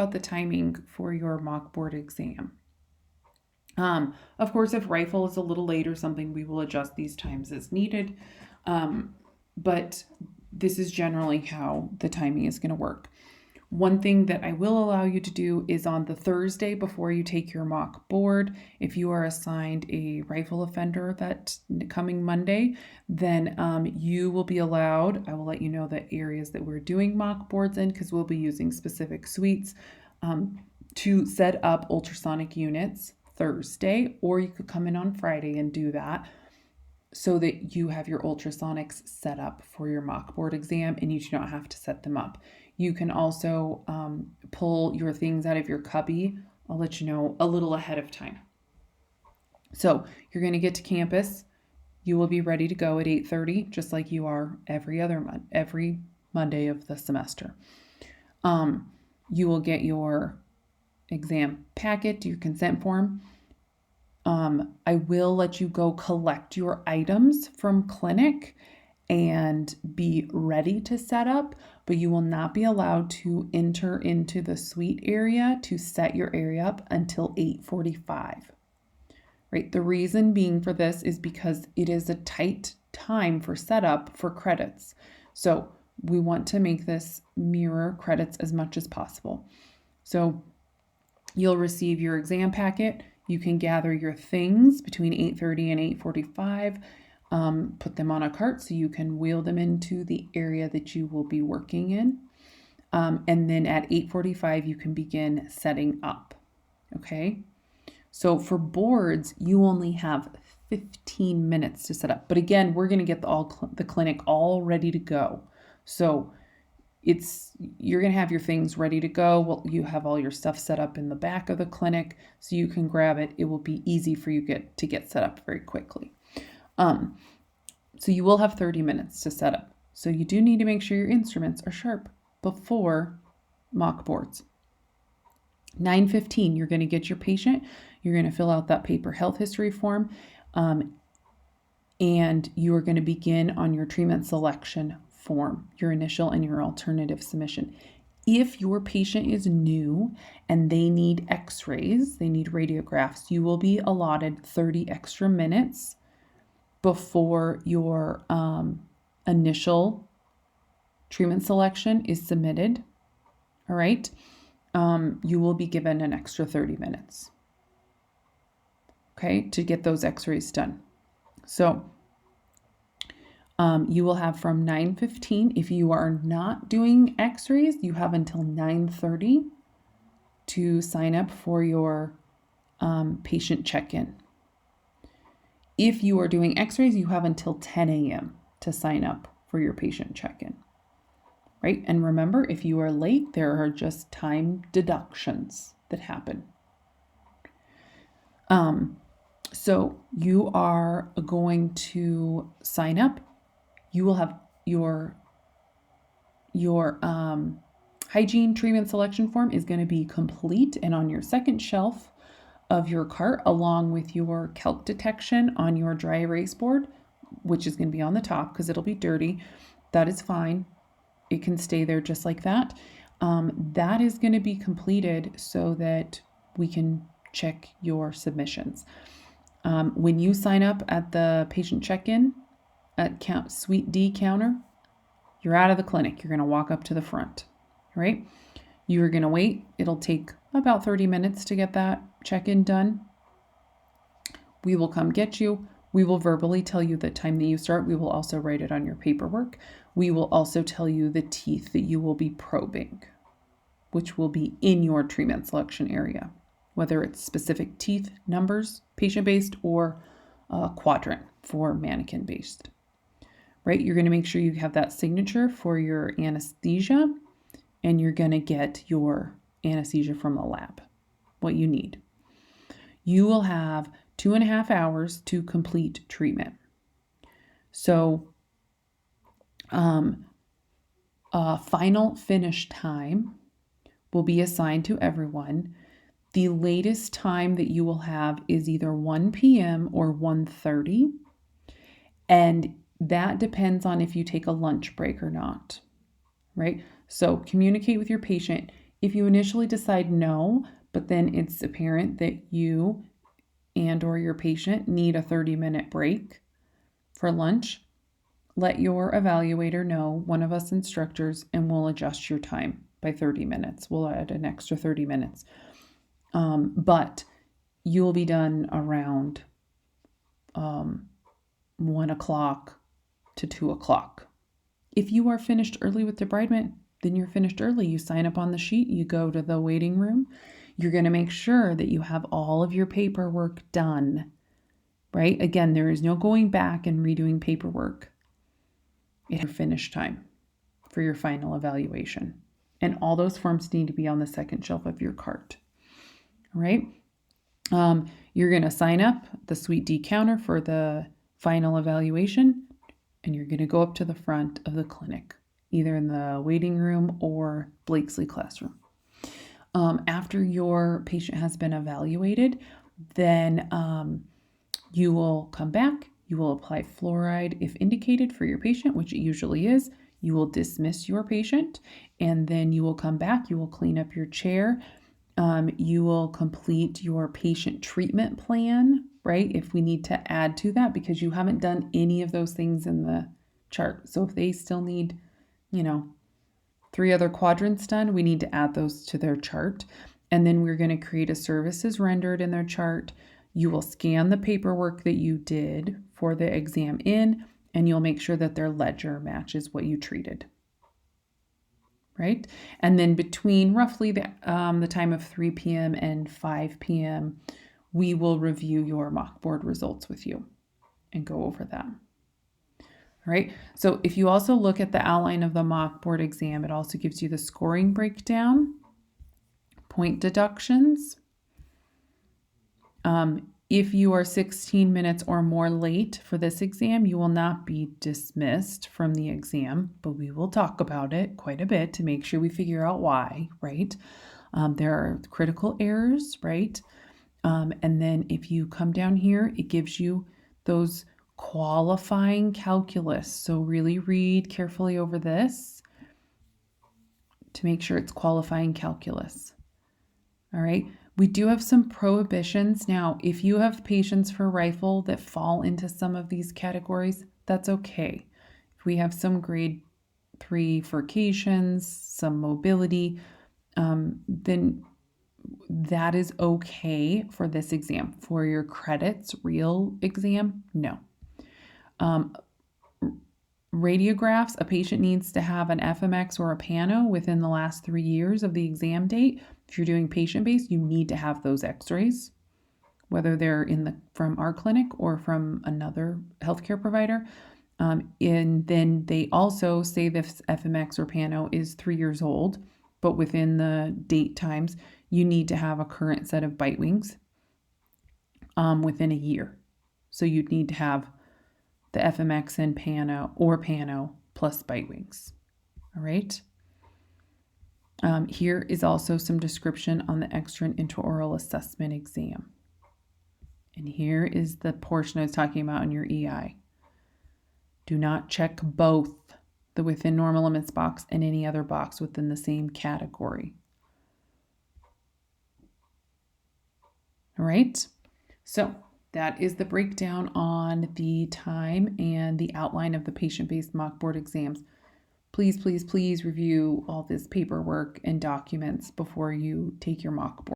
about the timing for your mock board exam. Of course, if rifle is a little late or something, we will adjust these times as needed. But this is generally how the timing is going to work. One thing that I will allow you to do is on the Thursday before you take your mock board, if you are assigned a rifle offender that coming Monday, then you will be allowed, I will let you know the areas that we're doing mock boards in because we'll be using specific suites to set up ultrasonic units Thursday, or you could come in on Friday and do that so that you have your ultrasonics set up for your mock board exam and you do not have to set them up. You can also pull your things out of your cubby. I'll let you know a little ahead of time. So you're going to get to campus. You will be ready to go at 8:30, just like you are every Monday of the semester. You will get your exam packet, your consent form. I will let you go collect your items from clinic and be ready to set up, but you will not be allowed to enter into the suite area to set your area up until 8:45. Right? The reason being for this is because it is a tight time for setup for credits. So we want to make this mirror credits as much as possible. So you'll receive your exam packet. You can gather your things between 8:30 and 8:45. Put them on a cart so you can wheel them into the area that you will be working in. And then at 8:45, you can begin setting up. Okay. So for boards, you only have 15 minutes to set up. But again, we're going to get the clinic all ready to go. So you're going to have your things ready to go. Well, you have all your stuff set up in the back of the clinic so you can grab it. It will be easy for you to get set up very quickly. So you will have 30 minutes to set up. So you do need to make sure your instruments are sharp before mock boards. 9:15, you're going to get your patient. You're going to fill out that paper health history form. And you are going to begin on your treatment selection form, your initial and your alternative submission. If your patient is new and they need x-rays, they need radiographs, you will be allotted 30 extra minutes before your initial treatment selection is submitted. All right. You will be given an extra 30 minutes. Okay, to get those x-rays done. So you will have from 9:15. If you are not doing x-rays, you have until 9:30 to sign up for your patient check-in. If you are doing x-rays, you have until 10 a.m. to sign up for your patient check-in. Right? And remember, if you are late, there are just time deductions that happen. So you are going to sign up. You will have your hygiene treatment selection form is going to be complete and on your second shelf of your cart, along with your calc detection on your dry erase board, which is going to be on the top because it'll be dirty. That is fine. It can stay there just like that. That is going to be completed so that we can check your submissions. When you sign up at the patient check-in at Suite D counter, you're out of the clinic. You're going to walk up to the front, right? You're going to wait. It'll take about 30 minutes to get that check-in done. We will come get you. We will verbally tell you the time that you start. We will also write it on your paperwork. We will also tell you the teeth that you will be probing, which will be in your treatment selection area, whether it's specific teeth numbers, patient-based, or quadrant for mannequin-based. Right? You're going to make sure you have that signature for your anesthesia, and you're going to get your anesthesia from the lab, what you need. You will have 2.5 hours to complete treatment. So, final finish time will be assigned to everyone. The latest time that you will have is either 1 p.m. or 1:30, and that depends on if you take a lunch break or not, right? So communicate with your patient. If you initially decide no, but then it's apparent that you and or your patient need a 30-minute break for lunch, let your evaluator know, one of us instructors, and we'll adjust your time by 30 minutes. We'll add an extra 30 minutes. But you'll be done around 1 o'clock to 2 o'clock. If you are finished early with debridement, then you're finished early. You sign up on the sheet, you go to the waiting room. You're going to make sure that you have all of your paperwork done, right? Again, there is no going back and redoing paperwork. It's your finish time for your final evaluation. And all those forms need to be on the second shelf of your cart, all right? You're going to sign up the Suite D counter for the final evaluation, and you're going to go up to the front of the clinic, either in the waiting room or Blakesley classroom. After your patient has been evaluated, then you will come back. You will apply fluoride if indicated for your patient, which it usually is. You will dismiss your patient, and then you will come back. You will clean up your chair. You will complete your patient treatment plan, right? If we need to add to that, because you haven't done any of those things in the chart. So if they still need, 3 other quadrants done, we need to add those to their chart. And then we're going to create a services rendered in their chart. You will scan the paperwork that you did for the exam in, and you'll make sure that their ledger matches what you treated. Right? And then between roughly the time of 3 p.m. and 5 p.m., we will review your mock board results with you and go over them. All right. So if you also look at the outline of the mock board exam, it also gives you the scoring breakdown, point deductions. If you are 16 minutes or more late for this exam, you will not be dismissed from the exam, but we will talk about it quite a bit to make sure we figure out why, right? There are critical errors, right? And then if you come down here, it gives you those qualifying calculus. So really read carefully over this to make sure it's qualifying calculus. All right. We do have some prohibitions. Now, if you have patients for rifle that fall into some of these categories, that's okay. If we have some grade 3 furcations, some mobility, then that is okay for this exam. For your credits, real exam, no. Radiographs, a patient needs to have an FMX or a Pano within the last 3 years of the exam date. If you're doing patient-based, you need to have those x-rays, whether they're from our clinic or from another healthcare provider. And then they also say this FMX or Pano is 3 years old, but within the date times, you need to have a current set of bite wings within a year. So you'd need to have the FMX and Pano plus bite wings. All right. Here is also some description on the external intraoral assessment exam. And here is the portion I was talking about in your EI. Do not check both the within normal limits box and any other box within the same category. All right. So that is the breakdown on the time and the outline of the patient-based mock board exams. Please, please, please review all this paperwork and documents before you take your mock board.